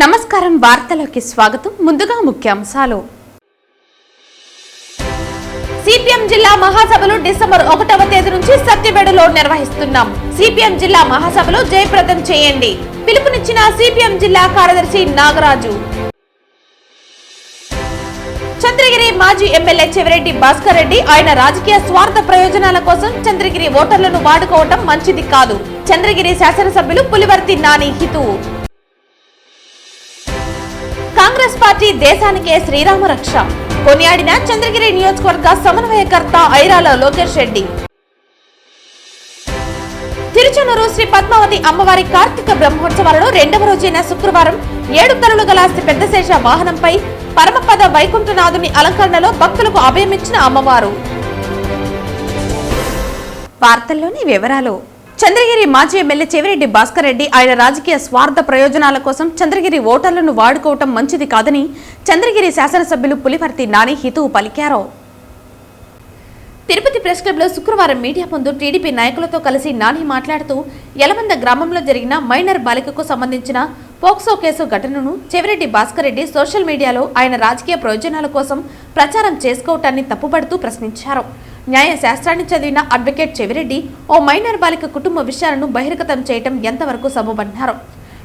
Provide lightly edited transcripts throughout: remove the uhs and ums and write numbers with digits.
నమస్కారం వార్తలోకి స్వాగతం ముందుగా ముఖ్యాంశాలు సిపిఎం జిల్లా మహాసభలు డిసెంబర్ 1వ తేదీ నుంచి సత్యవేడులో నిర్వహిస్తున్నాం సిపిఎం జిల్లా మహాసభలు జయప్రదం చేయండి పిలుపునిచ్చిన సిపిఎం జిల్లా కార్యదర్శి నాగరాజు చంద్రగిరి మాజీ ఎమ్మెల్యే చెవిరెడ్డి భాస్కర్ రెడ్డి ఆయన రాజకీయ స్వార్థ ప్రయోజనాల కోసం చంద్రగిరి ఓటర్లను వాడుకోవడం మంచిది కాదు చంద్రగిరి శాసనసభ్యులు పులివర్తి నాని హితువు కాంగ్రెస్ పార్టీ దేశానికే శ్రీరామ రక్ష కొనియాడిన చంద్రగిరి నియోజకవర్గ సమన్వయకర్త ఐరాల లోకేష్ రెడ్డి తిరుచనూరు శ్రీ పద్మావతి అమ్మవారి కార్తీక బ్రహ్మోత్సవాలలో 2వ రోజైన శుక్రవారం 7 తలలు గల పెద్దశేష వాహనంపై పరమపద వైకుంఠనాథుని అలంకరణలో భక్తులకు అభయమిచ్చిన అమ్మవారు. వార్తల్లోని వివరాలు. చంద్రగిరి మాజీ ఎమ్మెల్యే చెవిరెడ్డి భాస్కర్ రెడ్డి ఆయన రాజకీయ స్వార్థ ప్రయోజనాల కోసం చంద్రగిరి ఓటర్లను వాడుకోవటం మంచిది కాదని చంద్రగిరి శాసనసభ్యులు పులివర్తి నాని హితువు పలికారు. తిరుపతి ప్రెస్ క్లబ్ లో శుక్రవారం మీడియా ముందు టీడీపీ నాయకులతో కలిసి నాని మాట్లాడుతూ యలమంద గ్రామంలో జరిగిన మైనర్ బాలికకు సంబంధించిన పోక్సో కేసు ఘటనను చెవిరెడ్డి భాస్కర్ రెడ్డి సోషల్ మీడియాలో ఆయన రాజకీయ ప్రయోజనాల కోసం ప్రచారం చేసుకోవటాన్ని తప్పుపడుతూ ప్రశ్నించారు. న్యాయ శాస్త్రాన్ని చదివిన అడ్వకేట్ చెవిరెడ్డి ఓ మైనర్ బాలిక కుటుంబ విషయాలను బహిర్గతం చేయటం ఎంతవరకు సబబన్నారు.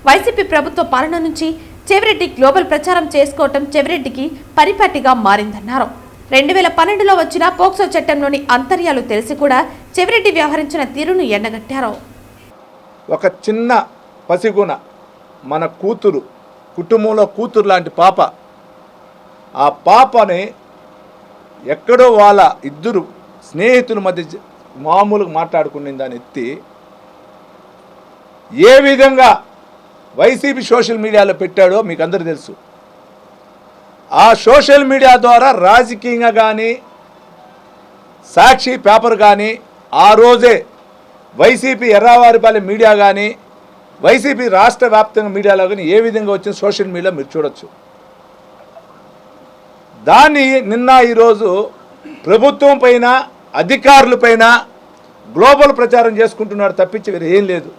వైసీపీ ప్రభుత్వ పాలన నుంచి చెవిరెడ్డి గ్లోబల్ ప్రచారం చేసుకోవటం చెవిరెడ్డికి పరిపాటిగా మారిందన్నారు. 2012లో వచ్చిన పోక్సో చట్టంలోని అంతర్యాలు తెలిసి కూడా చెవిరెడ్డి వ్యవహరించిన తీరును ఎండగట్టారు. ఒక చిన్న పసిగుణ మన కూతురు కుటుంబంలో కూతురు లాంటి పాప ఆ పాపని ఎక్కడో వాళ్ళ ఇద్దరు స్నేహితుల మధ్య మామూలుగా మాట్లాడుకునే దాన్ని ఎత్తి ఏ విధంగా వైసీపీ సోషల్ మీడియాలో పెట్టాడో మీకు అందరూ తెలుసు. ఆ సోషల్ మీడియా ద్వారా రాజకీయంగా కానీ సాక్షి పేపర్ కానీ ఆ రోజే వైసీపీ ఎర్రావారిపల్లి మీడియా కానీ వైసీపీ రాష్ట్ర వ్యాప్తంగా మీడియాలో కానీ ఏ విధంగా వచ్చిన సోషల్ మీడియా మీరు చూడొచ్చు. దాన్ని నిన్న ఈరోజు ప్రభుత్వం పైన అధికారుల పైన గ్లోబల్ ప్రచారం చేసుకుంటున్నాడు తప్పించి వేరే ఏం లేదు.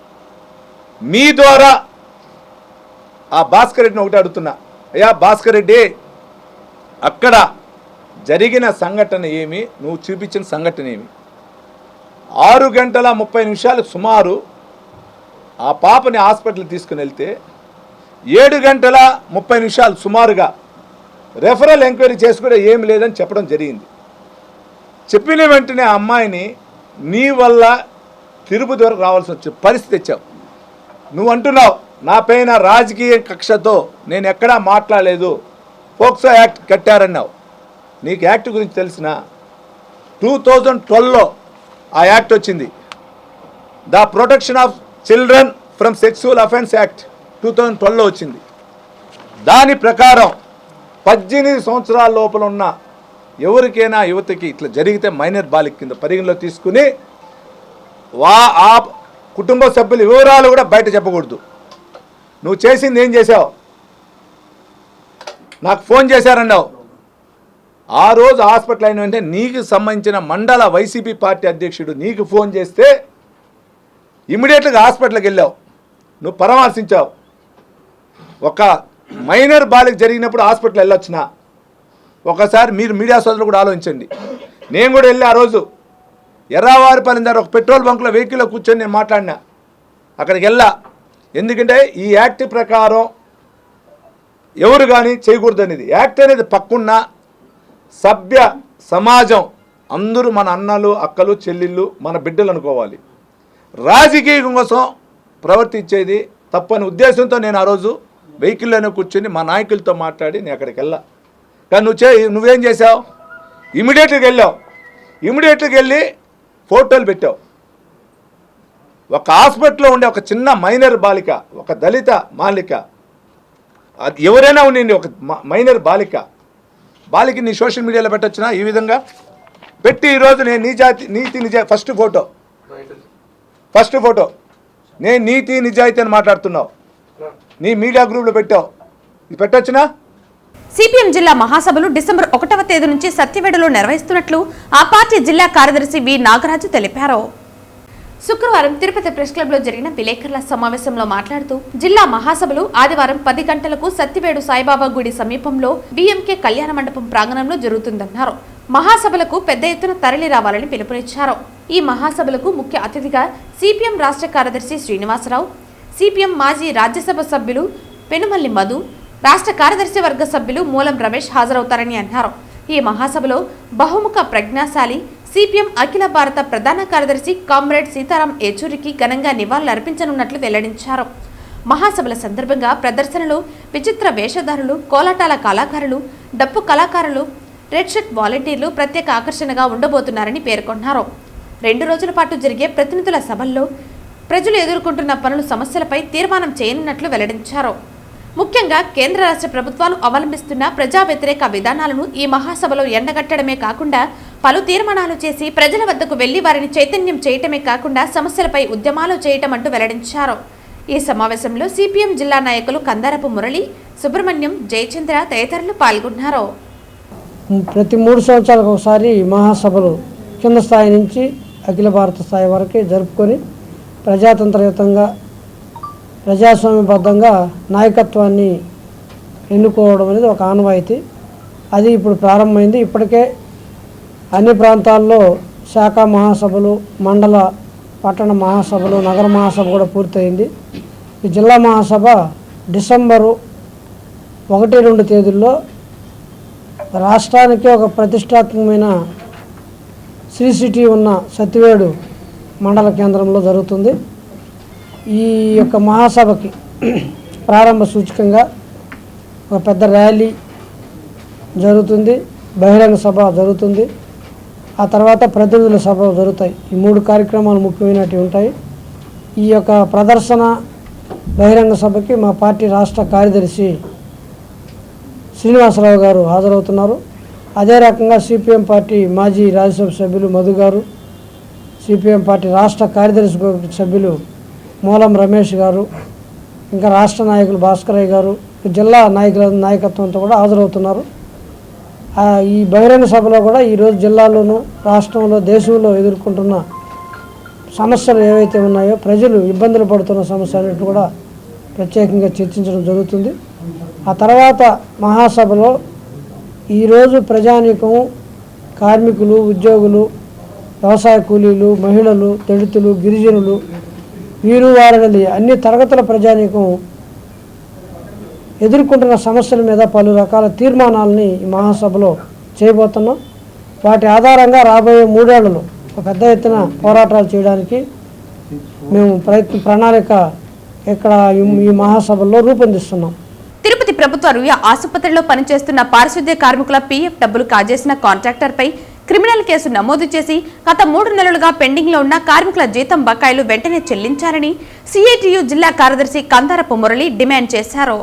మీ ద్వారా ఆ భాస్కర్ రెడ్డిని ఒకటి అడుగుతున్నా, అయ్యా భాస్కర్ రెడ్డి అక్కడ జరిగిన సంఘటన ఏమి, నువ్వు చూపించిన సంఘటన ఏమి? 6:30 సుమారు ఆ పాపని హాస్పిటల్ తీసుకుని వెళ్తే 7:30 సుమారుగా రెఫరల్ ఎంక్వైరీ చేసి కూడా ఏమి లేదని చెప్పడం జరిగింది. చెప్పిన వెంటనే ఆ అమ్మాయిని నీ వల్ల తిరుపతి వరకు రావాల్సి వచ్చే పరిస్థితి తెచ్చావు. నువ్వు అంటున్నావు నా పైన రాజకీయ కక్షతో నేను ఎక్కడా మాట్లాడలేదు, పోక్సో యాక్ట్ కట్టారన్నావు. నీకు యాక్ట్ గురించి తెలిసిన 2012లో ఆ యాక్ట్ వచ్చింది, the protection of children from sexual offence act 2012లో వచ్చింది. దాని ప్రకారం 18 సంవత్సరాల లోపల ఉన్న ఎవరికైనా యువతకి ఇట్లా జరిగితే మైనర్ బాలిక కింద పరిగణలో తీసుకుని ఆ కుటుంబ సభ్యుల వివరాలు కూడా బయట చెప్పకూడదు. నువ్వు చేసింది ఏం చేసావు? నాకు ఫోన్ చేశారన్నావు. ఆ రోజు హాస్పిటల్ అయిన వెంటనే నీకు సంబంధించిన మండల వైసీపీ పార్టీ అధ్యక్షుడు నీకు ఫోన్ చేస్తే ఇమ్మీడియట్గా హాస్పిటల్కి వెళ్ళావు, నువ్వు పరామర్శించావు. ఒక మైనర్ బాలిక జరిగినప్పుడు హాస్పిటల్ వెళ్ళొచ్చిన ఒకసారి మీరు మీడియా సోదరులు కూడా ఆలోచించండి. నేను కూడా వెళ్ళి ఆ రోజు ఎర్రావారిపల్లి దగ్గర ఒక పెట్రోల్ బంక్లో వెహికల్లో కూర్చొని నేను మాట్లాడినా, అక్కడికి వెళ్ళా. ఎందుకంటే ఈ యాక్ట్ ప్రకారం ఎవరు కానీ చేయకూడదు అనేది. యాక్ట్ అనేది పక్కున్న సభ్య సమాజం అందరూ మన అన్నలు అక్కలు చెల్లెళ్ళు మన బిడ్డలు అనుకోవాలి. రాజకీయం కోసం ప్రవర్తించేది తప్పని ఉద్దేశంతో నేను ఆ రోజు వెహికల్లోనే కూర్చొని మా నాయకులతో మాట్లాడి నేను అక్కడికి వెళ్ళా. కానీ నువ్వేం చేసావు? ఇమీడియట్గా వెళ్ళావు, ఇమీడియట్గా వెళ్ళి ఫోటోలు పెట్టావు. ఒక హాస్పిటల్లో ఉండే ఒక చిన్న మైనర్ బాలిక, ఒక దళిత బాలిక, అది ఎవరైనా ఉండండి, ఒక మైనర్ బాలిక నీ సోషల్ మీడియాలో పెట్టొచ్చునా? ఈ విధంగా పెట్టి ఈరోజు నేను నీతి ఫస్ట్ ఫోటో నేను నీతి నిజాయితీ అని మాట్లాడుతున్నావు, నీ మీడియా గ్రూప్లో పెట్టావు, ఇది పెట్టొచ్చునా? సిపిఎం జిల్లా మహాసభలు డిసెంబర్ 1వ తేదీ నుంచి సత్యవేడులో నిర్వహిస్తున్నట్లు ఆ పార్టీ జిల్లా కార్యదర్శి వి నాగరాజు తెలిపారు. శుక్రవారం తిరుపతి ప్రెస్ క్లబ్ లో జరిగిన విలేకరుల సమావేశంలో మాట్లాడుతూ జిల్లా మహాసభలు ఆదివారం 10 గంటలకు సత్తివేడు సాయిబాబా గుడి సమీపంలో BMK కళ్యాణ మండపం ప్రాంగణంలో జరుగుతుందన్నారు. మహాసభలకు పెద్ద ఎత్తున తరలి రావాలని పిలుపునిచ్చారు. ఈ మహాసభలకు ముఖ్య అతిథిగా CPM రాష్ట్ర కార్యదర్శి శ్రీనివాసరావు, CPM మాజీ రాజ్యసభ సభ్యులు పెనుమల్లి మధు, రాష్ట్ర కార్యదర్శి వర్గ సభ్యులు మూలం రమేష్ హాజరవుతారని అన్నారు. ఈ మహాసభలో బహుముఖ ప్రజ్ఞాశాలి CPM అఖిల భారత ప్రధాన కార్యదర్శి కామ్రేడ్ సీతారాం ఏచూరికి ఘనంగా నివాళులర్పించనున్నట్లు వెల్లడించారు. మహాసభల సందర్భంగా ప్రదర్శనలు, విచిత్ర వేషధారులు, కోలాటాల కళాకారులు, డప్పు కళాకారులు, రెడ్ షర్ట్ వాలంటీర్లు ప్రత్యేక ఆకర్షణగా ఉండబోతున్నారని పేర్కొన్నారు. 2 రోజుల పాటు జరిగే ప్రతినిధుల సభల్లో ప్రజలు ఎదుర్కొంటున్న పనుల సమస్యలపై తీర్మానం చేయనున్నట్లు వెల్లడించారు. ముఖ్యంగా కేంద్ర రాష్ట్ర ప్రభుత్వాలు అవలంబిస్తున్న ప్రజా వ్యతిరేక విధానాలను ఈ మహాసభలో ఎండగట్టడమే కాకుండా పలు తీర్మానాలు చేసి ప్రజల వద్దకు వెళ్లి వారిని చైతన్యం చేయటమే కాకుండా సమస్యలపై ఉద్యమాలు చేయటం అంటూ వెల్లడించారు. ఈ సమావేశంలో CPM జిల్లా నాయకులు కందారపు మురళి, సుబ్రహ్మణ్యం, జయచంద్ర తదితరులు పాల్గొన్నారు. ప్రతి 3 సంవత్సరాలకు ఒకసారి మహాసభలు కింద స్థాయి నుంచి అఖిల భారత స్థాయి వరకు జరుపుకొని ప్రజాతంత్రయుతంగా ప్రజాస్వామ్యబద్ధంగా నాయకత్వాన్ని ఎన్నుకోవడం అనేది ఒక ఆనవాయితీ. అది ఇప్పుడు ప్రారంభమైంది. ఇప్పటికే అన్ని ప్రాంతాల్లో శాఖ మహాసభలు, మండల పట్టణ మహాసభలు, నగర మహాసభ కూడా పూర్తయింది. ఈ జిల్లా మహాసభ డిసెంబరు 1-2 తేదీల్లో రాష్ట్రానికి ఒక ప్రతిష్టాత్మకమైన శ్రీ సిటీ ఉన్న సత్తివేడు మండల కేంద్రంలో జరుగుతుంది. ఈ యొక్క మహాసభకి ప్రారంభ సూచకంగా ఒక పెద్ద ర్యాలీ జరుగుతుంది, బహిరంగ సభ జరుగుతుంది, ఆ తర్వాత ప్రతినిధుల సభ జరుగుతాయి. ఈ 3 కార్యక్రమాలు ముఖ్యమైనవి ఉంటాయి. ఈ యొక్క ప్రదర్శన బహిరంగ సభకి మా పార్టీ రాష్ట్ర కార్యదర్శి శ్రీనివాసరావు గారు హాజరవుతున్నారు. అదే రకంగా CPM పార్టీ మాజీ రాజ్యసభ సభ్యులు మధు గారు, CPM పార్టీ రాష్ట్ర కార్యదర్శి సభ్యులు మూలం రమేష్ గారు, ఇంకా రాష్ట్ర నాయకులు భాస్కరయ్య గారు, జిల్లా నాయకత్వంతో కూడా హాజరవుతున్నారు. ఈ బహిరంగ సభలో కూడా ఈరోజు జిల్లాలోనూ, రాష్ట్రంలో, దేశంలో ఎదుర్కొంటున్న సమస్యలు ఏవైతే ఉన్నాయో, ప్రజలు ఇబ్బందులు పడుతున్న సమస్యలన్నింటినీ కూడా ప్రత్యేకంగా చర్చించడం జరుగుతుంది. ఆ తర్వాత మహాసభలో ఈరోజు ప్రజానీకం, కార్మికులు, ఉద్యోగులు, వ్యవసాయ కూలీలు, మహిళలు, దళితులు, గిరిజనులు, వీరు వారని అన్ని తరగతుల ప్రజానీకం ఎదుర్కొంటున్న సమస్యల మీద పలు రకాల తీర్మానాలని ఈ మహాసభలో చేయబోతున్నాం. వాటి ఆధారంగా రాబోయే 3 ఏళ్లలో పెద్ద ఎత్తున పోరాటాలు చేయడానికి మేము ప్రణాళిక ఇక్కడ ఈ మహాసభల్లో రూపొందిస్తున్నాం. తిరుపతి ప్రభుత్వ రుయా ఆసుపత్రిలో పనిచేస్తున్న పారిశుద్ధ్య కార్మికుల PF డబ్బులు కాజేసిన కాంట్రాక్టర్పై క్రిమినల్ కేసు నమోదు చేసి గత 3 నెలలుగా పెండింగ్ లో ఉన్న కార్మికుల జీతం బకాయిలు వెంటనే చెల్లించాలని CITU జిల్లా కార్యదర్శి కందారపు మురళి డిమాండ్ చేశారు.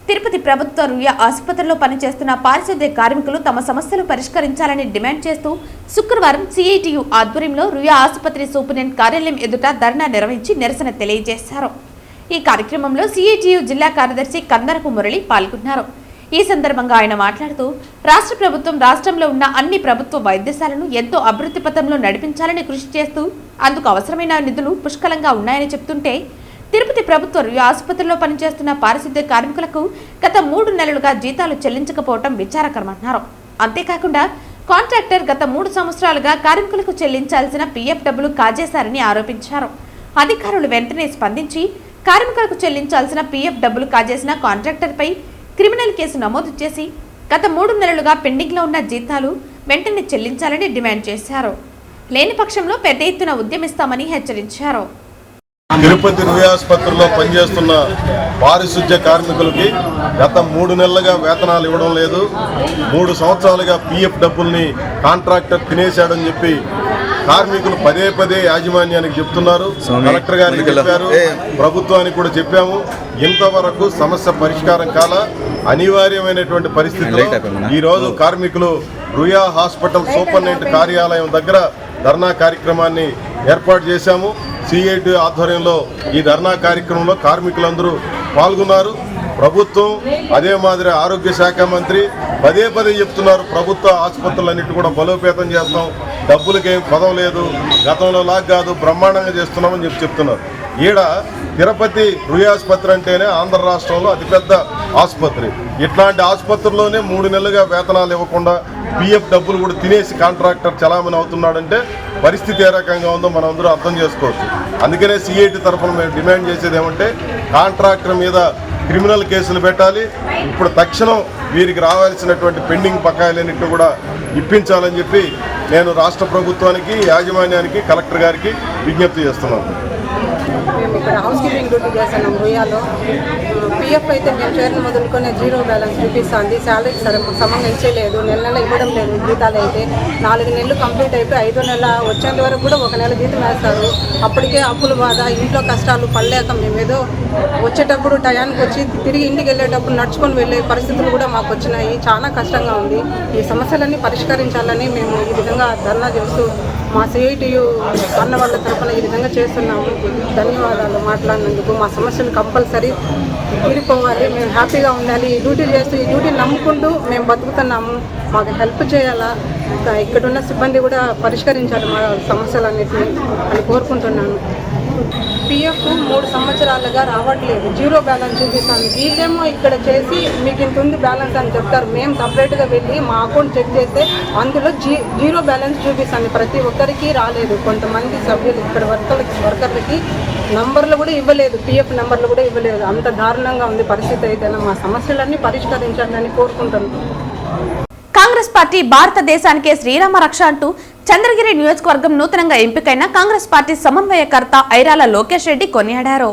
తిరుపతి ప్రభుత్వ రుయా ఆసుపత్రిలో పనిచేస్తున్న పారిశుద్ధ్య కార్మికులు తమ సమస్యలు పరిష్కరించాలని డిమాండ్ చేస్తూ శుక్రవారం CITU ఆధ్వర్యంలో రుయా ఆసుపత్రి సూపరింటెండెంట్ కార్యాలయం ఎదుట ధర్నా నిర్వహించి నిరసన తెలియజేశారు. ఈ కార్యక్రమంలో CITU జిల్లా కార్యదర్శి కందారపు మురళి పాల్గొన్నారు. ఈ సందర్భంగా ఆయన మాట్లాడుతూ రాష్ట్ర ప్రభుత్వం రాష్ట్రంలో ఉన్న అన్ని ప్రభుత్వ వైద్యశాలను ఎంతో అభివృద్ధి పథంలో నడిపించాలని కృషి చేస్తూ అందుకు అవసరమైన నిధులు పుష్కలంగా ఉన్నాయని చెప్తుంటే తిరుపతి ప్రభుత్వ ఆసుపత్రిలో పనిచేస్తున్న పారిశుద్ధ్య కార్మికులకు గత 3 నెలలుగా జీతాలు చెల్లించకపోవడం విచారకరమన్నారు. అంతేకాకుండా కాంట్రాక్టర్ గత 3 సంవత్సరాలుగా కార్మికులకు చెల్లించాల్సిన PF డబ్బులు కాజేశారని ఆరోపించారు. అధికారులు వెంటనే స్పందించి కార్మికులకు చెల్లించాల్సిన PF డబ్బులు కాజేసిన కాంట్రాక్టర్పై క్రిమినల్ కేసు నమోదు చేసి గత 3 నెలలుగా పెండింగ్లో ఉన్న జీతాలు వెంటనే చెల్లించాలని డిమాండ్ చేశారు. లేని పక్షంలో పెద్ద ఎత్తున ఉద్యమిస్తామని హెచ్చరించారు. తిరుపతి రుయా ఆసుపత్రిలో పనిచేస్తున్న పారిశుద్ధ్య కార్మికులకి గత 3 నెలలుగా వేతనాలు ఇవ్వడం లేదు. 3 సంవత్సరాలుగా PF డబ్బుల్ని కాంట్రాక్టర్ తినేశాడని చెప్పి కార్మికులు పదే యాజమాన్యానికి చెప్తున్నారు. కలెక్టర్ గారికి చెప్పారు, ప్రభుత్వానికి కూడా చెప్పాము. ఇంతవరకు సమస్య పరిష్కారం కాల అనివార్యమైనటువంటి పరిస్థితిలో ఈరోజు కార్మికులు రుయా హాస్పిటల్ సూపరింటెండెంట్ కార్యాలయం దగ్గర ధర్నా కార్యక్రమాన్ని ఏర్పాటు చేశాము. CITU ఆధ్వర్యంలో ఈ ధర్నా కార్యక్రమంలో కార్మికులందరూ పాల్గొన్నారు. ప్రభుత్వం అదే మాదిరి ఆరోగ్య శాఖ మంత్రి పదే చెప్తున్నారు, ప్రభుత్వ ఆసుపత్రులన్నిటి కూడా బలోపేతం చేస్తాం, డబ్బులకేం పదం లేదు, గతంలో లాగా కాదు బ్రహ్మాండంగా చేస్తున్నామని చెప్తున్నారు. ఈడ తిరుపతి రుయా ఆసుపత్రి అంటేనే ఆంధ్ర రాష్ట్రంలో అతిపెద్ద ఆసుపత్రి. ఇట్లాంటి ఆసుపత్రిలోనే 3 నెలలుగా వేతనాలు ఇవ్వకుండా పిఎఫ్ డబ్బులు కూడా తినేసి కాంట్రాక్టర్ చలామణి అవుతున్నాడంటే పరిస్థితి ఏ రకంగా ఉందో మనం అందరూ అర్థం చేసుకోవచ్చు. అందుకనే సిఐటి తరఫున మేము డిమాండ్ చేసేది ఏమంటే కాంట్రాక్టర్ మీద క్రిమినల్ కేసులు పెట్టాలి. ఇప్పుడు తక్షణం వీరికి రావాల్సినటువంటి పెండింగ్ బకాయిలన్నింటినీ కూడా ఇప్పించాలని చెప్పి నేను రాష్ట్ర ప్రభుత్వానికి, యాజమాన్యానికి, కలెక్టర్ గారికి విజ్ఞప్తి చేస్తున్నాను. మేము ఇక్కడ హౌస్ కీపింగ్ డ్యూటీ చేస్తున్నాం రుయాలో. పిఎఫ్ అయితే మేము చేరిన మొదలుకొని 0 బ్యాలెన్స్ చూపిస్తుంది. శాలరీకి సమంగా ఇచ్చేయలేదు, నెల ఇవ్వడం లేదు. జీతాలు అయితే 4 నెలలు కంప్లీట్ అయిపోయి 5వ నెల వచ్చేంత వరకు కూడా 1 నెల జీతం వేస్తారు. అప్పటికే అప్పుల బాధ, ఇంట్లో కష్టాలు పడలేక మేము ఏదో వచ్చేటప్పుడు టయానికి వచ్చి తిరిగి ఇంటికి వెళ్ళేటప్పుడు నడుచుకొని వెళ్ళే పరిస్థితులు కూడా మాకు వచ్చినాయి. చాలా కష్టంగా ఉంది. ఈ సమస్యలన్నీ పరిష్కరించాలని మేము ఈ విధంగా ధర్నా చేస్తూ మా సిఐటియు అన్న వాళ్ళ తరఫున ఈ విధంగా చేస్తున్నాము. ధన్యవాదాలు మాట్లాడినందుకు. మా సమస్యలు కంపల్సరీ తీరిపోవాలి, మేము హ్యాపీగా ఉండాలి. ఈ డ్యూటీలు చేస్తూ ఈ డ్యూటీని నమ్ముకుంటూ మేము బతుకుతున్నాము. మాకు హెల్ప్ చేయాలా, ఇక్కడున్న సిబ్బంది కూడా పరిష్కరించాలి మా సమస్యలన్నింటినీ అని కోరుకుంటున్నాను. పిఎఫ్ 3 సంవత్సరాలుగా రావట్లేదు, 0 బ్యాలెన్స్ చూపిస్తాను. వీళ్ళేమో ఇక్కడ చేసి మీకు ఇంత ఉంది బ్యాలెన్స్ అని చెప్తారు. మేము సపరేట్గా వెళ్ళి మా అకౌంట్ చెక్ చేస్తే అందులో 0 బ్యాలెన్స్ చూపిస్తాను. ప్రతి ఒక్కరికి రాలేదు. కొంతమంది సభ్యులు ఇక్కడ వర్కర్లకి నంబర్లు కూడా ఇవ్వలేదు, పిఎఫ్ నంబర్లు కూడా ఇవ్వలేదు. అంత దారుణంగా ఉంది పరిస్థితి. అయితే మా సమస్యలన్నీ పరిష్కరించాలని కోరుకుంటున్నాను. కాంగ్రెస్ పార్టీ భారతదేశానికే శ్రీరామ రక్ష అంటూ చంద్రగిరి నియోజకవర్గం నూతనంగా ఎంపికైన కాంగ్రెస్ పార్టీ సమన్వయకర్త ఐరాల లోకేష్ రెడ్డి కొనియాడారు.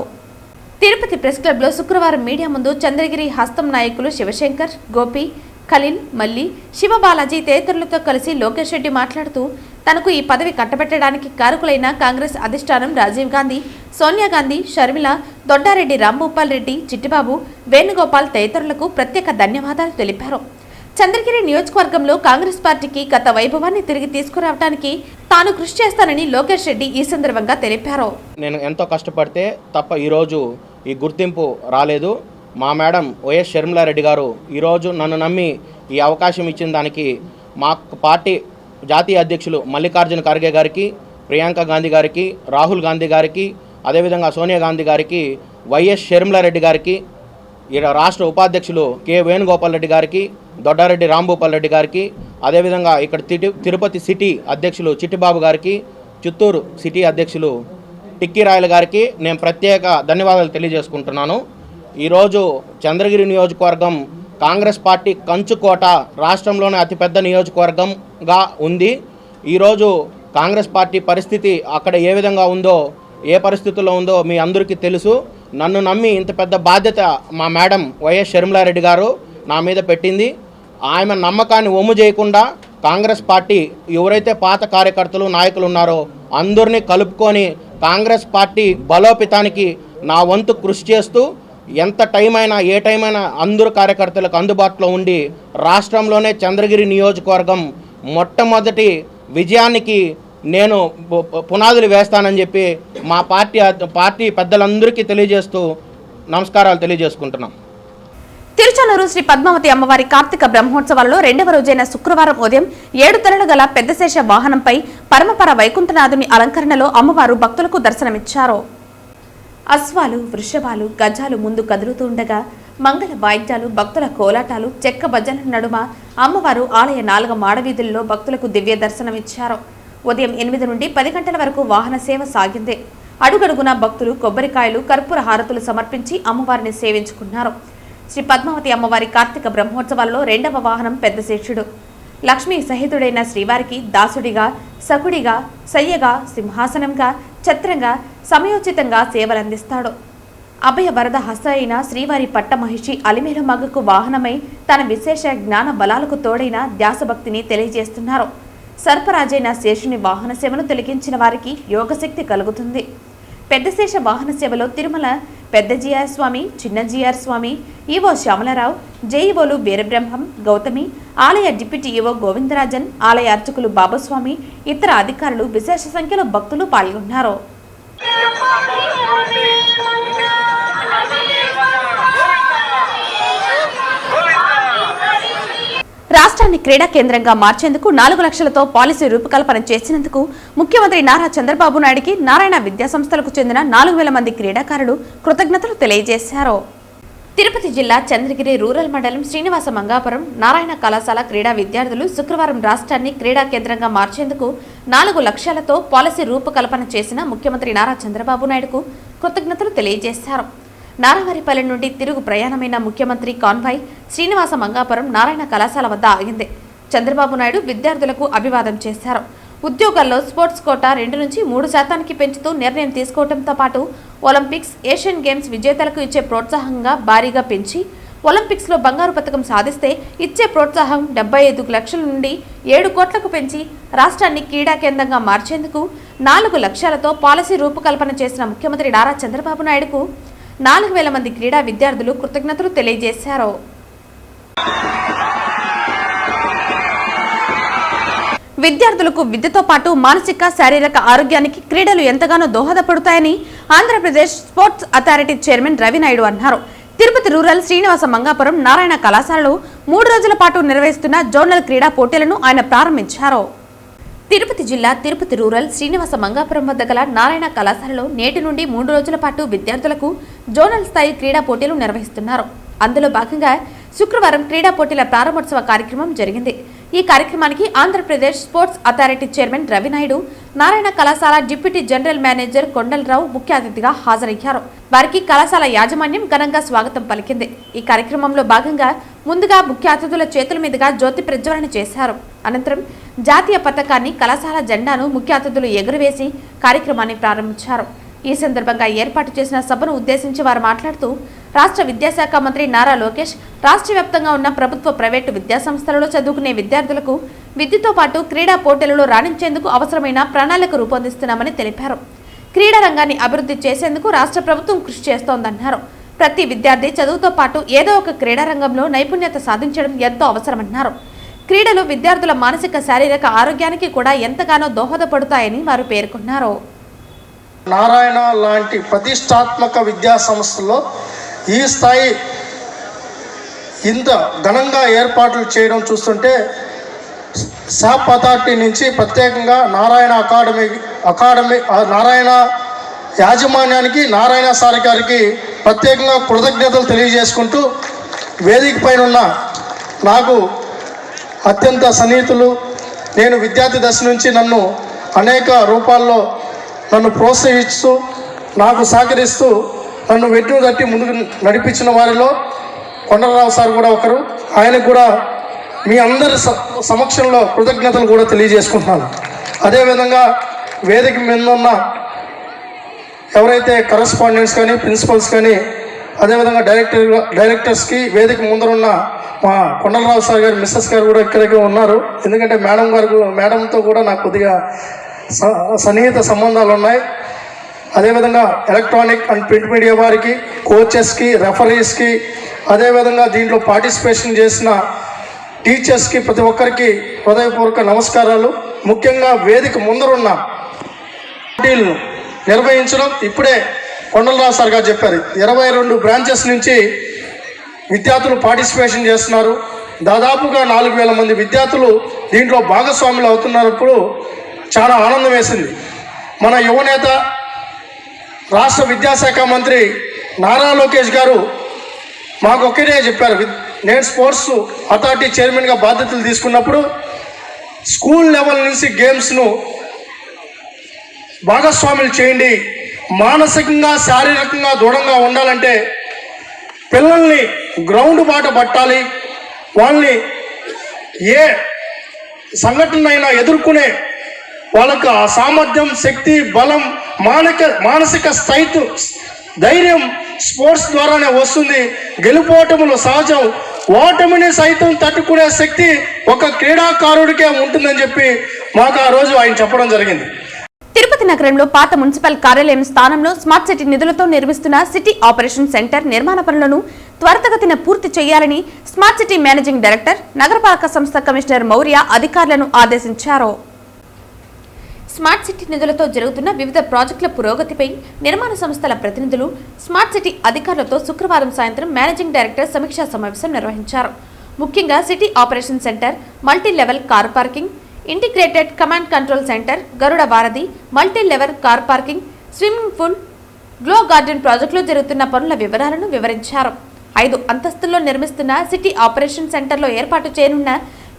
తిరుపతి ప్రెస్ క్లబ్ లో శుక్రవారం మీడియా ముందు చంద్రగిరి హస్తం నాయకులు శివశంకర్, గోపి, ఖలీల్, మల్లి, శివబాలాజీ తదితరులతో కలిసి లోకేష్ రెడ్డి మాట్లాడుతూ తనకు ఈ పదవి కట్టబెట్టడానికి కారకులైన కాంగ్రెస్ అధిష్టానం రాజీవ్ గాంధీ, సోనియా గాంధీ, షర్మిల, దొడ్డారెడ్డి రాంభూపాల్ రెడ్డి, చిట్టిబాబు, వేణుగోపాల్ తదితరులకు ప్రత్యేక ధన్యవాదాలు తెలిపారు. చంద్రగిరి నియోజకవర్గంలో కాంగ్రెస్ పార్టీకి గత వైభవాన్ని తిరిగి తీసుకురావడానికి తాను కృషి చేస్తానని లోకేష్ రెడ్డి ఈ సందర్భంగా తెలిపారు. నేను ఎంతో కష్టపడితే తప్ప ఈరోజు ఈ గుర్తింపు రాలేదు. మా మేడం వైఎస్ షర్మిలారెడ్డి గారు ఈరోజు నన్ను నమ్మి ఈ అవకాశం ఇచ్చిన దానికి మా పార్టీ జాతీయ అధ్యక్షులు మల్లికార్జున ఖర్గే గారికి, ప్రియాంక గాంధీ గారికి, రాహుల్ గాంధీ గారికి, అదేవిధంగా సోనియా గాంధీ గారికి, వైఎస్ షర్మిలారెడ్డి గారికి, రాష్ట్ర ఉపాధ్యక్షులు కె వేణుగోపాల్ రెడ్డి గారికి, దొడ్డారెడ్డి రాంభూపాల్ రెడ్డి గారికి, అదేవిధంగా ఇక్కడ తిరుపతి సిటీ అధ్యక్షులు చిట్టిబాబు గారికి, చిత్తూరు సిటీ అధ్యక్షులు టిక్కీరాయల గారికి నేను ప్రత్యేక ధన్యవాదాలు తెలియజేసుకుంటున్నాను. ఈరోజు చంద్రగిరి నియోజకవర్గం కాంగ్రెస్ పార్టీ కంచుకోట, రాష్ట్రంలోనే అతిపెద్ద నియోజకవర్గంగా ఉంది. ఈరోజు కాంగ్రెస్ పార్టీ పరిస్థితి అక్కడ ఏ విధంగా ఉందో, ఏ పరిస్థితుల్లో ఉందో మీ అందరికీ తెలుసు. నన్ను నమ్మి ఇంత పెద్ద బాధ్యత మా మేడం వైఎస్ షర్మిలారెడ్డి గారు నా మీద పెట్టింది. ఆమె నమ్మకాన్ని ఒమ్ము చేయకుండా కాంగ్రెస్ పార్టీ ఎవరైతే పాత కార్యకర్తలు, నాయకులు ఉన్నారో అందరినీ కలుపుకొని కాంగ్రెస్ పార్టీ బలోపేతానికి నా వంతు కృషి చేస్తూ ఎంత టైం అయినా ఏ టైం అయినా అందరు కార్యకర్తలకు అందుబాటులో ఉండి రాష్ట్రంలోనే చంద్రగిరి నియోజకవర్గం మొట్టమొదటి విజయానికి నేను పునాదులు వేస్తానని చెప్పి మా పార్టీ పెద్దలందరికీ తెలియజేస్తూ నమస్కారాలు తెలియజేసుకుంటున్నాం. తిరుచానూరు శ్రీ పద్మావతి అమ్మవారి కార్తీక బ్రహ్మోత్సవాలలో 2వ రోజైన శుక్రవారం ఉదయం 7 తలలు గల పెద్దశేష వాహనంపై పరమపర వైకుంఠనాథుని అలంకరణలో అమ్మవారు భక్తులకు దర్శనమిచ్చారు. అశ్వాలు, వృషభాలు, గజాలు ముందు కదులుతూ ఉండగా మంగళ వాయిద్యాలు, భక్తుల కోలాటాలు, చెక్క భజనల నడుమ అమ్మవారు ఆలయ 4 మాడవీధుల్లో భక్తులకు దివ్య దర్శనమిచ్చారు. ఉదయం 8 నుండి 10 గంటల వరకు వాహన సేవ సాగింది. అడుగడుగున భక్తులు కొబ్బరికాయలు, కర్పూర హారతులు సమర్పించి అమ్మవారిని సేవించుకున్నారు. శ్రీ పద్మావతి అమ్మవారి కార్తీక బ్రహ్మోత్సవాలలో 2వ వాహనం పెద్దశేషుడు. లక్ష్మీ సహితుడైన శ్రీవారికి దాసుడిగా, సకుడిగా, సయ్యగా, సింహాసనంగా, ఛత్రంగా సమయోచితంగా సేవలందిస్తాడు. అభయ వరద హస్త అయిన శ్రీవారి పట్టమహిషి అలిమేలు మగకు వాహనమై తన విశేష జ్ఞాన బలాలకు తోడైన ధ్యాసభక్తిని తెలియజేస్తున్నారు. సర్పరాజైన శేషుని వాహన సేవను తొలగించిన వారికి యోగశక్తి కలుగుతుంది. పెద్దశేష వాహన సేవలో తిరుమల పెద్ద జిఆర్ స్వామి, చిన్న జిఆర్ స్వామి, ఈవో శ్యామలరావు, జేఈఓలు వీరబ్రహ్మం, గౌతమి, ఆలయ డిప్యూటీ ఈవో గోవిందరాజన్, ఆలయ అర్చకులు బాబుస్వామి, ఇతర అధికారులు విశేష సంఖ్యలో భక్తులు పాల్గొన్నారు. రాష్ట్రాన్ని క్రీడా కేంద్రంగా మార్చేందుకు 4 లక్షలతో పాలసీ రూపకల్పన చేసినందుకు ముఖ్యమంత్రి నారా చంద్రబాబు నాయుడుకి నారాయణ విద్యాసంస్థలకు చెందిన 4,000 మంది క్రీడాకారులు కృతజ్ఞతలు తెలియజేశారు. తిరుపతి జిల్లా చంద్రగిరి రూరల్ మండలం శ్రీనివాస మంగాపురం నారాయణ కళాశాల క్రీడా విద్యార్థులు శుక్రవారం రాష్ట్రాన్ని క్రీడా కేంద్రంగా మార్చేందుకు 4 లక్షలతో పాలసీ రూపకల్పన చేసిన ముఖ్యమంత్రి నారా చంద్రబాబు నాయుడుకు కృతజ్ఞతలు తెలియజేశారు. నారావారిపల్లి నుండి తిరుగు ప్రయాణమైన ముఖ్యమంత్రి కాన్వాయ్ శ్రీనివాస మంగాపురం నారాయణ కళాశాల వద్ద ఆగింది. చంద్రబాబు నాయుడు విద్యార్థులకు అభివాదం చేశారు. ఉద్యోగాల్లో స్పోర్ట్స్ కోటా 2 నుంచి 3% పెంచుతూ నిర్ణయం తీసుకోవడంతో పాటు ఒలింపిక్స్, ఏషియన్ గేమ్స్ విజేతలకు ఇచ్చే ప్రోత్సాహంగా భారీగా పెంచి ఒలింపిక్స్లో బంగారు పతకం సాధిస్తే ఇచ్చే ప్రోత్సాహం 75 లక్షల నుండి 7 కోట్లకు పెంచి రాష్ట్రాన్ని క్రీడా కేంద్రంగా మార్చేందుకు 4 లక్షలతో పాలసీ రూపకల్పన చేసిన ముఖ్యమంత్రి నారా చంద్రబాబు నాయుడుకు 4,000 మంది క్రీడా విద్యార్థులు కృతజ్ఞతలు తెలియజేశారు. విద్యార్థులకు విద్యతో పాటు మానసిక, శారీరక ఆరోగ్యానికి క్రీడలు ఎంతగానో దోహదపడతాయని Andhra Pradesh sports authority chairman Ravi Naidu అన్నారు. తిరుపతి రూరల్ శ్రీనివాస మంగాపురం నారాయణ కళాశాలలో 3 రోజుల పాటు నిర్వహిస్తున్న జోనల్ క్రీడా పోటీలను ఆయన ప్రారంభించారు. తిరుపతి జిల్లా తిరుపతి రూరల్ శ్రీనివాస మంగాపురం వద్ద గల నారాయణ కళాశాలలో నేటి నుండి 3 రోజుల పాటు విద్యార్థులకు జోనల్ స్థాయి క్రీడా పోటీలు నిర్వహిస్తున్నారు. అందులో భాగంగా శుక్రవారం క్రీడా పోటీల ప్రారంభోత్సవ కార్యక్రమం జరిగింది. ఈ కార్యక్రమానికి Andhra Pradesh sports authority chairman Ravi Naidu, Narayana కళాశాల డిప్యూటీ జనరల్ మేనేజర్ కొండలరావు ముఖ్య అతిథిగా హాజరయ్యారు. వారికి కళాశాల యాజమాన్యం ఘనంగా స్వాగతం పలికింది. ఈ కార్యక్రమంలో భాగంగా ముందుగా ముఖ్య అతిథుల చేతుల మీదుగా జ్యోతి ప్రజ్వలన చేశారు. అనంతరం జాతీయ పతాకాన్ని, కళాశాల జెండాను ముఖ్య అతిథులు ఎగురవేసి కార్యక్రమాన్ని ప్రారంభించారు. ఈ సందర్భంగా ఏర్పాటు చేసిన సభను ఉద్దేశించి వారు మాట్లాడుతూ రాష్ట్ర విద్యాశాఖ మంత్రి నారా లోకేష్ రాష్ట్ర వ్యాప్తంగా ఉన్న ప్రభుత్వ, ప్రైవేటు విద్యాసంస్థలలో చదువుకునే విద్యార్థులకు విద్యతో పాటు క్రీడా పోటీలలో రాణించేందుకు అవసరమైన ప్రణాళిక రూపొందిస్తున్నామని తెలిపారు. క్రీడా రంగాన్ని అభివృద్ధి చేసేందుకు రాష్ట్ర ప్రభుత్వం కృషి చేస్తోందన్నారు. ప్రతి విద్యార్థి చదువుతో పాటు ఏదో ఒక క్రీడా రంగంలో నైపుణ్యత సాధించడం ఎంతో అవసరమన్నారు. క్రీడలు విద్యార్థుల మానసిక, శారీరక ఆరోగ్యానికి కూడా ఎంతగానో దోహదపడతాయని వారు పేర్కొన్నారు. నారాయణ లాంటి ప్రతిష్టాత్మక విద్యా సంస్థల్లో ఈ స్థాయి ఇంత ఘనంగా ఏర్పాట్లు చేయడం చూస్తుంటే శాప్ అథారిటీ నుంచి ప్రత్యేకంగా నారాయణ అకాడమీ నారాయణ యాజమాన్యానికి, నారాయణ సార్ గారికి ప్రత్యేకంగా కృతజ్ఞతలు తెలియజేసుకుంటూ, వేదిక పైన ఉన్న నాకు అత్యంత సన్నిహితులు, నేను విద్యార్థి దశ నుంచి నన్ను అనేక రూపాల్లో నన్ను ప్రోత్సహిస్తూ, నాకు సహకరిస్తూ, నన్ను వెన్ను తట్టి ముందుకు నడిపించిన వారిలో కొండలరావు సార్ కూడా ఒకరు. ఆయనకు కూడా మీ అందరి సమక్షంలో కృతజ్ఞతలు కూడా తెలియజేసుకుంటున్నాను. అదేవిధంగా వేదిక మీద ఉన్న ఎవరైతే కరస్పాండెంట్స్ కానీ, ప్రిన్సిపల్స్ కానీ, అదేవిధంగా డైరెక్టర్స్కి, వేదిక ముందరున్న మా కొండలరావు సార్ గారు, మిస్సెస్ గారు కూడా ఇక్కడికి ఉన్నారు. ఎందుకంటే మేడంతో కూడా నాకు కొద్దిగా సన్నిహిత సంబంధాలు ఉన్నాయి. అదేవిధంగా ఎలక్ట్రానిక్ అండ్ ప్రింట్ మీడియా వారికి, కోచెస్కి, రెఫరీస్కి, అదేవిధంగా దీంట్లో పార్టిసిపేషన్ చేసిన టీచర్స్కి, ప్రతి ఒక్కరికి హృదయపూర్వక నమస్కారాలు. ముఖ్యంగా వేదిక ముందరున్న పోటీలను నిర్వహించడం ఇప్పుడే కొండలరావు సార్ గారు చెప్పారు. 22 బ్రాంచెస్ నుంచి విద్యార్థులు పార్టిసిపేషన్ చేస్తున్నారు. దాదాపుగా 4,000 మంది విద్యార్థులు దీంట్లో భాగస్వాములు అవుతున్నప్పుడు చాలా ఆనందం వేసింది. మన యువనేత, రాష్ట్ర విద్యాశాఖ మంత్రి నారా లోకేష్ గారు మాకు ఒక్కటే చెప్పారు. నేను స్పోర్ట్స్ అథారిటీ చైర్మన్గా బాధ్యతలు తీసుకున్నప్పుడు స్కూల్ లెవెల్ నుంచి గేమ్స్ను భాగస్వాములు చేయండి. మానసికంగా, శారీరకంగా దృఢంగా ఉండాలంటే పిల్లల్ని గ్రౌండ్ బాట పట్టాలి. వాళ్ళని ఏ సంఘటన అయినా ఎదుర్కొనే వాళ్ళకు ఆ సామర్థ్యం, శక్తి, బలం, మానసిక ధైర్యం స్పోర్ట్స్ ద్వారానే వస్తుంది. గెలుపోటములు సహజం, ఓటమిని సైతం తట్టుకునే శక్తి ఒక క్రీడాకారుడికే ఉంటుందని చెప్పి మాకు ఆ రోజు ఆయన చెప్పడం జరిగింది. తిరుపతి నగరంలో పాత మున్సిపల్ కార్యాలయం స్థానంలో స్మార్ట్ సిటీ నిధులతో నిర్మిస్తున్న సిటీ ఆపరేషన్ సెంటర్ నిర్మాణ పనులను త్వరితగతిన పూర్తి చేయాలని స్మార్ట్ సిటీ మేనేజింగ్ డైరెక్టర్, నగరపాలక సంస్థ కమిషనర్ మౌర్య అధికారులను ఆదేశించారు. స్మార్ట్ సిటీ నిధులతో జరుగుతున్న వివిధ ప్రాజెక్టుల పురోగతిపై నిర్మాణ సంస్థల ప్రతినిధులు, స్మార్ట్ సిటీ అధికారులతో శుక్రవారం సాయంత్రం మేనేజింగ్ డైరెక్టర్ సమీక్షా సమావేశం నిర్వహించారు. ముఖ్యంగా city operation centre, multi level car parking, integrated command control centre, Garuda Varadhi, multi level car parking, swimming pool, glow garden ప్రాజెక్టులో జరుగుతున్న పనుల వివరాలను వివరించారు. 5 అంతస్తుల్లో నిర్మిస్తున్న సిటీ ఆపరేషన్ సెంటర్లో ఏర్పాటు చేయనున్న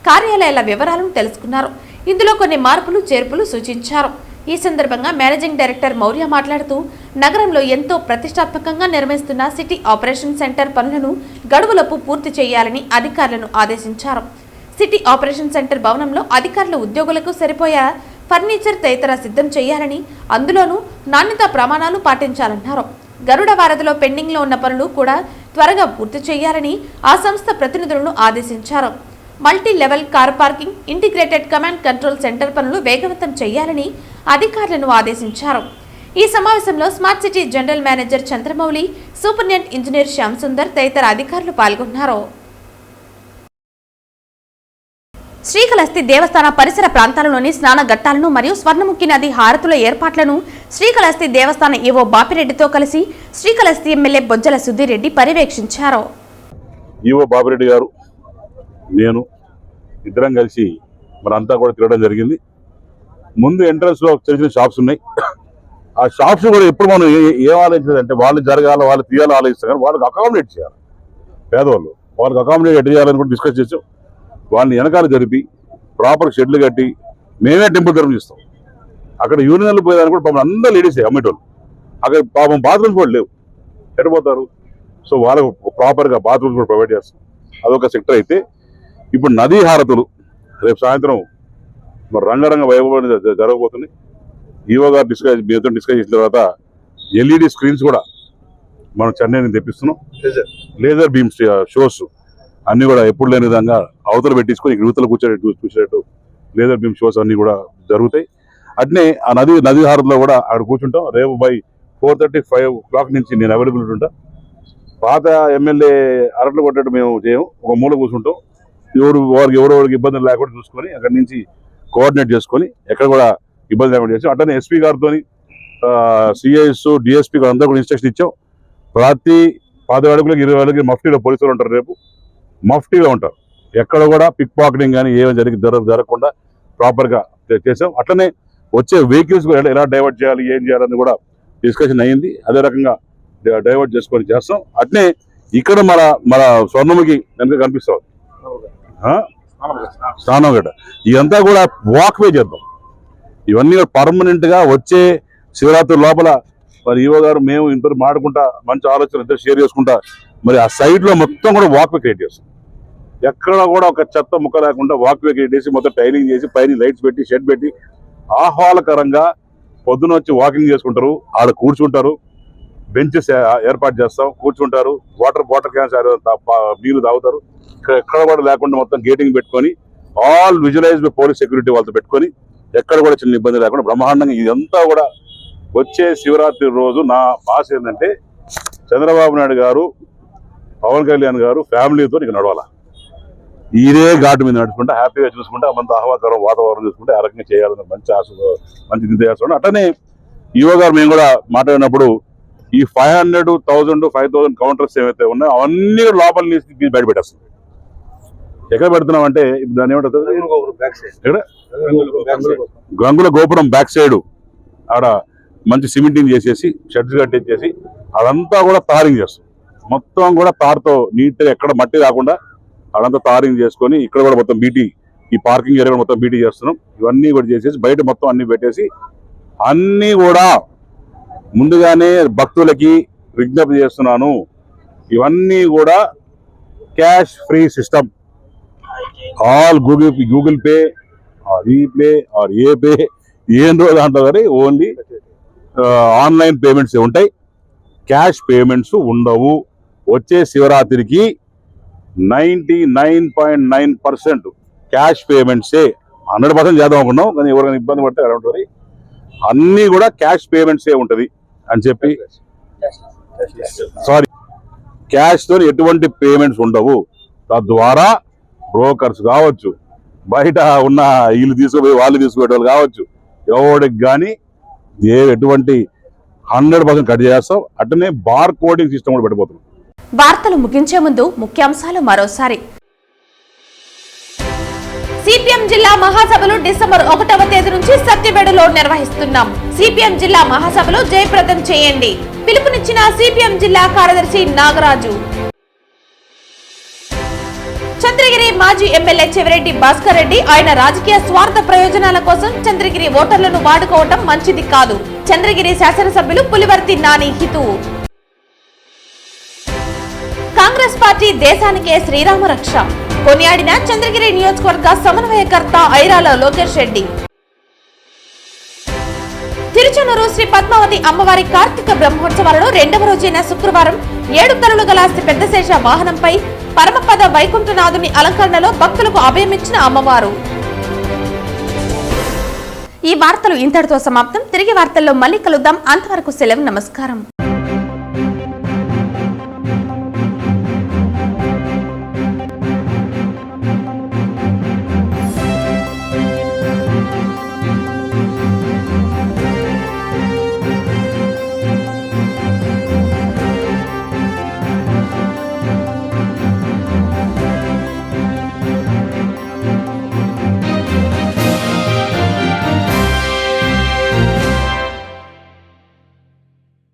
కార్యాలయాల వివరాలను తెలుసుకున్నారు. ఇందులో కొన్ని మార్పులు చేర్పులు సూచించారు. ఈ సందర్భంగా మేనేజింగ్ డైరెక్టర్ మౌర్య మాట్లాడుతూ నగరంలో ఎంతో ప్రతిష్టాత్మకంగా నిర్మిస్తున్న సిటీ ఆపరేషన్ సెంటర్ పనులను గడువులోపు పూర్తి చేయాలని అధికారులను ఆదేశించారు. సిటీ ఆపరేషన్ సెంటర్ భవనంలో అధికారులు ఉద్యోగులకు సరిపోయే ఫర్నిచర్ తదితర సిద్ధం చేయాలని, అందులోనూ నాణ్యతా ప్రమాణాలు పాటించాలన్నారు. గరుడ వారధిలో పెండింగ్లో ఉన్న పనులు కూడా త్వరగా పూర్తి చేయాలని ఆ సంస్థ ప్రతినిధులను ఆదేశించారు. Multi level car parking, integrated command control centre పనులు వేగవంతం చేయాలని అధికారులను ఆదేశించారు. ఈ సమావేశంలో smart city general manager Chandramouli, superintendent engineer Shyam Sundar తదితర అధికారులు పాల్గొన్నారు. శ్రీకాళహస్తి దేవస్థాన పరిసర ప్రాంతాలలోని స్నాన ఘట్టాలను మరియు స్వర్ణముఖి నది హారతుల ఏర్పాట్లను శ్రీకాళహస్తి దేవస్థాన ఈవో బాపిరెడ్డితో కలిసి శ్రీకాళహస్తి ఎమ్మెల్యే బొజ్జల సుధీరెడ్డి పర్యవేక్షించారు. ఈవో బాపిరెడ్డి గారు, నేను ఇద్దరం కలిసి మనంతా కూడా తిరగడం జరిగింది. ముందు ఎంట్రన్స్ లో చిన్న చిన్న షాప్స్ ఉన్నాయి. ఆ షాప్స్ కూడా ఎప్పుడు మనం ఏం ఆలోచించదంటే వాళ్ళు జరగాల, వాళ్ళు తీయాలో ఆలోచిస్తాం, కానీ వాళ్ళకి అకామిడేట్ చేయాలి. పేదవాళ్ళు వాళ్ళకి అకామిడేట్ ఎట్లా చేయాలని కూడా డిస్కస్ చేసాం. వాళ్ళని వెనకాల జరిపి ప్రాపర్ షెడ్లు కట్టి మేమే టెంపుల్ తరఫున ఇస్తాం. అక్కడ యూనియన్లు పోయేదాన్ని కూడా పాపం అందరూ లేడీసే అమ్మేటోళ్ళు. అక్కడ పాపం బాత్రూమ్స్ కూడా లేవు, ఎట్టపోతారు. సో వాళ్ళకు ప్రాపర్గా బాత్రూమ్స్ కూడా ప్రొవైడ్ చేస్తాం. అదొక సెక్టర్ అయితే, ఇప్పుడు నదీ హారతులు రేపు సాయంత్రం మరి రంగరంగ వైభవం జరగబోతుంది. ఈవో గారు మీతో డిస్కస్ చేసిన తర్వాత ఎల్ఈడి స్క్రీన్స్ కూడా మనం చెన్నై నుంచి తెప్పిస్తున్నాం. లేజర్ బీమ్ షోస్ అన్ని కూడా ఎప్పుడు లేని విధంగా అవతల పెట్టించుకొని ఇక్కడ యువతలు కూర్చోటట్టు లేజర్ బీమ్ షోస్ అన్ని కూడా జరుగుతాయి. అట్నే ఆ నదీ హారతిలో కూడా అక్కడ కూర్చుంటాం. రేపు బై 4:30-5 o'clock నుంచి నేను అవైలబిలిటీ ఉంటా. పాత ఎమ్మెల్యే అరట్లు కొట్టట్టు మేము చేయము, ఒక మూల కూర్చుంటాం. ఎవరికి ఇబ్బందులు లేకుండా చూసుకొని అక్కడి నుంచి కోఆర్డినేట్ చేసుకొని ఎక్కడ కూడా ఇబ్బంది లేకుండా చేసాం. అట్లనే ఎస్పీ గారితో సిఐఎస్ డిఎస్పీ గారు అందరూ కూడా ఇన్స్ట్రక్షన్ ఇచ్చాం. ప్రతి 10 అడుగులకు 20 అడుగులకి మఫ్టీలో పోలీసులు ఉంటారు. రేపు మఫ్టీలో ఉంటారు. ఎక్కడ కూడా పిక్ పాకెటింగ్ కానీ ఏమైనా జరగకుండా ప్రాపర్గా చేసాం. అట్లనే వచ్చే వెహికల్స్ కూడా ఎలా డైవర్ట్ చేయాలి, ఏం చేయాలని కూడా డిస్కషన్ అయ్యింది. అదే రకంగా డైవర్ట్ చేసుకొని చేస్తాం. అట్నే ఇక్కడ మన స్వర్ణముఖి కనుక కనిపిస్తాం స్నానం గడ్డ ఇదంతా కూడా వాక్వే చేద్దాం. ఇవన్నీ పర్మనెంట్ గా వచ్చే శివరాత్రి లోపల మరి ఈవో గారు మేము ఇంత మాడుకుంటా మంచి ఆలోచన ఇద్దరు షేర్ చేసుకుంటా మరి ఆ సైడ్ లో మొత్తం కూడా వాక్వే క్రియేట్ చేస్తాం. ఎక్కడ కూడా ఒక చెత్త ముక్క లేకుండా వాక్వే క్రియేట్ చేసి మొత్తం టైలింగ్ చేసి పైన లైట్స్ పెట్టి షెడ్ పెట్టి ఆహ్లాదకరంగా పొద్దున వచ్చి వాకింగ్ చేసుకుంటారు, ఆడ కూర్చుంటారు, బెంచెస్ ఏర్పాటు చేస్తాం, కూర్చుంటారు, వాటర్ క్యాన్స్ నీళ్లు తాగుతారు. ఎక్కడ కూడా లేకుండా మొత్తం గేటింగ్ పెట్టుకొని ఆల్ విజువలైజ్ బై పోలీస్ సెక్యూరిటీ వాళ్ళతో పెట్టుకొని ఎక్కడ కూడా చిన్న ఇబ్బంది లేకుండా బ్రహ్మాండంగా ఇదంతా కూడా వచ్చే శివరాత్రి రోజు నా ఆశ ఏంటంటే చంద్రబాబు నాయుడు గారు, పవన్ కళ్యాణ్ గారు ఫ్యామిలీతో ఇక నడవాల. ఇదే ఘాటు మీద నడుచుకుంటే హ్యాపీగా చూసుకుంటే అంత ఆహ్లాదకరం వాతావరణం చూసుకుంటే ఆ రకంగా చేయాలని మంచి ఆశ మంచి దింత చేస్తున్నాం. అట్లనే ఈవో గారు మేము కూడా మాట్లాడినప్పుడు ఈ 500, 1000, 5000 కౌంటర్స్ ఏవైతే ఉన్నాయో అవన్నీ లోపల నుంచి బయట పెట్టేస్తాం. ఎక్కడ పెడుతున్నాం అంటే ఇప్పుడు దాని ఏమంటారు గంగుల గోపురం బ్యాక్ సైడ్ ఆడ మంచి సిమెంటింగ్ చేసేసి షెడ్స్ కట్టేసి అదంతా కూడా తారింగ్ చేస్తాం. మొత్తం కూడా తారుతో నీట్గా ఎక్కడ మట్టి రాకుండా అదంతా తారింగ్ చేసుకొని ఇక్కడ కూడా మొత్తం బీటీ ఈ పార్కింగ్ ఏరియా మొత్తం బీటీ చేస్తున్నాం. ఇవన్నీ కూడా చేసేసి బయట మొత్తం అన్ని పెట్టేసి అన్నీ కూడా ముందుగానే భక్తులకి విజ్ఞప్తి చేస్తున్నాను. ఇవన్నీ కూడా cash free system. All Google Pay or ePay or a pay ఏం రోజు దాంట్లో కానీ ఓన్లీ ఆన్లైన్ పేమెంట్స్ ఉంటాయి, క్యాష్ పేమెంట్స్ ఉండవు. వచ్చే శివరాత్రికి 99.9% క్యాష్ పేమెంట్సే. 100% చేద్దాం అనుకున్నాం కానీ ఎవరైనా ఇబ్బంది పడితే అలా ఉంటుంది. అన్నీ కూడా క్యాష్ పేమెంట్సే ఉంటుంది అని చెప్పి క్యాష్ తో ఎటువంటి పేమెంట్స్ ఉండవు. తద్వారా బ్రోకర్స్ కావచ్చు, బయట ఉన్న వీళ్ళు తీసుకుపోయి వాళ్ళు తీసుకుపోయే వాళ్ళు కావచ్చు, ఎవరికి కానీ ఎటువంటి 100% కట్ చేస్తాం. అట్లనే బార్ కోడింగ్ సిస్టమ్ కూడా పెట్టబోతున్నాం. వార్తలు ముగించే ముందు ముఖ్యాంశాలు మరోసారి. సిపిఎం జిల్లా మహాసభలు డిసెంబర్ 1వ తేదీ నుంచి సత్యవేడులో నిర్వహిస్తున్నాం. సిపిఎం జిల్లా మహాసభలు జయప్రదం చేయండి. పిలుపునిచ్చిన సిపిఎం జిల్లా కార్యదర్శి నాగరాజు. చంద్రగిరి మాజీ ఎమ్మెల్యే చెవిరెడ్డి భాస్కర్ రెడ్డి ఆయన రాజకీయ స్వార్థ ప్రయోజనాల కోసం చంద్రగిరి ఓటర్లను వాడుకోవటం మంచిది కాదు. చంద్రగిరి శాసనసభ్యులు పులివర్తి నాని హితువు. కాంగ్రెస్ పార్టీ దేశానికే శ్రీరామ రక్ష కొనియాడిన చంద్రగిరి నియోజకవర్గ సమన్వయకర్త ఐరాల లోకేష్ రెడ్డి. తిరుచనూరు శ్రీ పద్మావతి అమ్మవారి కార్తీక బ్రహ్మోత్సవాలలో 2వ రోజైన శుక్రవారం 7 తలలు గల పెద్దశేష వాహనంపై పరమపద వైకుంఠనాథుని అలంకరణలో భక్తులకు అభయమిచ్చిన అమ్మవారు. ఈ వార్తలు ఇంతటితో సమాప్తం. తిరిగి వార్తల్లో మళ్ళీ కలుద్దాం. అంతవరకు సెలవు. నమస్కారం.